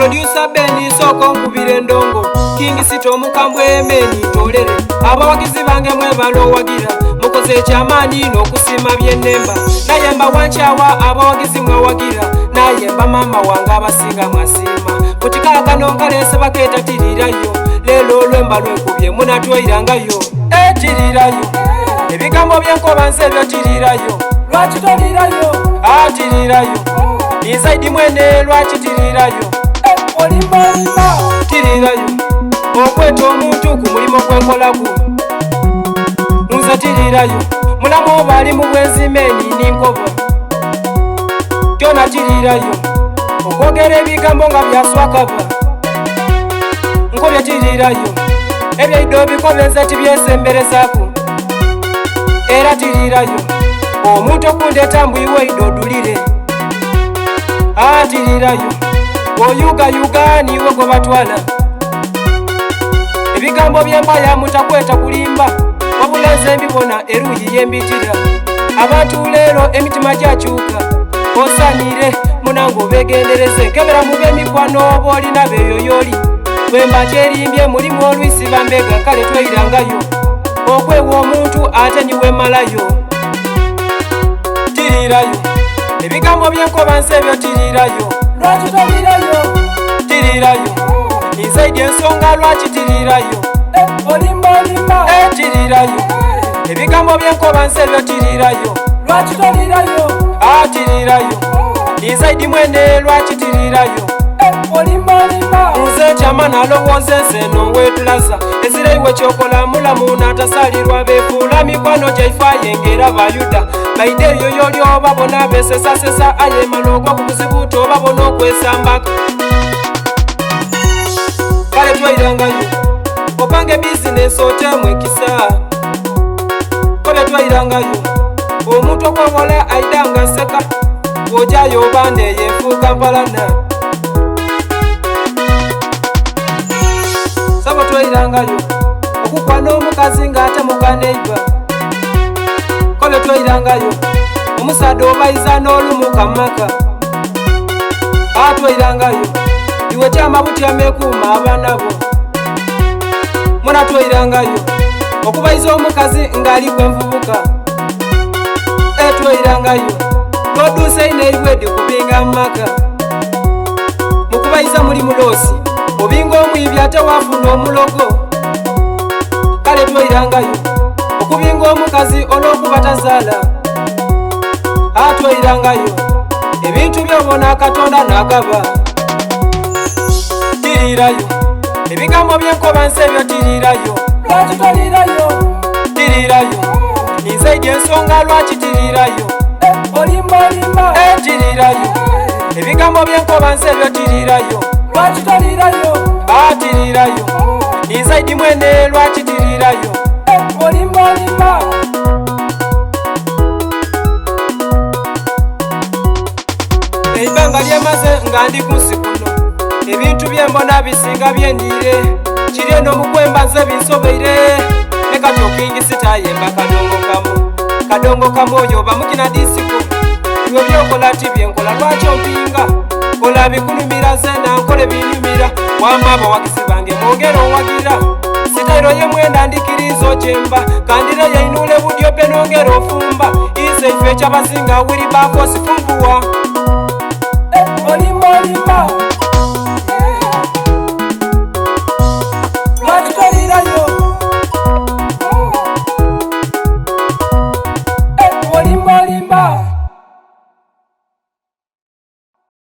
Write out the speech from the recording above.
Producer Benny soko nkubire ndongo King Sito mukambwe emeni tolere abawagizi bange mwebalo wagira mukoze ekyamaanyi n'okusima byennemba nayemba wanchawa abawagizi mwawagira nayemba mama wange abasinga mwasima kutikakano nkalese bakeetatirirayo lelo olwemba lwekubye munatweirangayo etirirayo ebigambo byenkoba nze byotirirayo lwaki tolirayo atirirayo nizaidi mwene lwaki tirirayo olimbalima tirirayo okweta omuntu ku mulimo gwekolaku nza tirirayo mulamu obali mu bwenzimeni ninkoba kyona tirirayo okwogera ebigambo nga byaswakaba nkobya tirirayo ebyaido bikobe nze tibyesemberezaku era tirirayo omuntu okundeta mbwiweido odulire atirirayo oyugayuga niwe gwe batwala ebigambo by'empaya mutakweta kulimba wabula nze mbibona eruyi yembitira abantu leero emitima gyakyuka osanire munange obegendereze nkebera mu b'emikwano oba olina beyoyoli bwemba kyerimbye mulimu olwisi bambega kale tweirangayo okwewa omuntu ate niwe malayo tirirayo ebigambo byenkoba nse ebyo tirirayo lwaki tolirayo tirirayo nizaidi ensonga lwaki tirirayo olimbalimba tirirayo ebigambo byenkoba nse ebyo tirirayo lwaki tolirayo atirirayo nizaidi mwene lwaki tirirayo olimbalimba nze kyama nalowooza enseno wetulaza ezireiwe kyokola mulamu n'atasalirwa befuula mikwano gyaifaye ngera bayuda baide yoyoli obabona besesasesa ayemala ogwa ku buzibu tobabona okwesambaka kale tweirangayo opange bizinesi otemu ekisa kobe tweirangayo omuntu okwobola aidanga nseka ojayo obande yefuuka mpalana sabo tweirangayo okukwana omukazi ng'ate mukaneiba kobe tweirangayo omusada obayiza n'olumuka maka atweirangayo iwe kyamabuti amekuuma abaana bo muna tweirangayo okubayiza omukazi ng'ali gwenvubuka etweirangayo toduse ineibwedi kubinga mumaka mukubayiza muli mulosi obinga omwibi ate wafuna omulogo kale tweirangayo okubinga omukazi olw'okuba tazaala atweirangayo ebintu byobona katonda n'agaba tirirayo ebigambo byenkoba nse ebyo tirirayo lwaki tolirayo tirirayo nizaidi ensonga lwaki tirirayo olimbalimba tirirayo ebigambo byenkoba nse ebyo tirirayo lwaki tolirayo atirirayo nizaidi mwene lwaki tirirayo olimbalimba eibanga lyemaze nga ndi ku nsi kuno ebintu byembona bisinga byendire kiri eno mukwemba nze binsobeire ne kati King Sito ayemba kadongo kamu oyo bamukina disiko iwe byokola ti byenkola lwaki ompinga kola bikulumira nze nankole binyumira wamba abawagizi bange mwongera owagira sitairo ye mwenda ndikiriza okyemba kandire yainule budyo pe nongera ofumba ise ife ekyabasinga wiri bako sifunguwa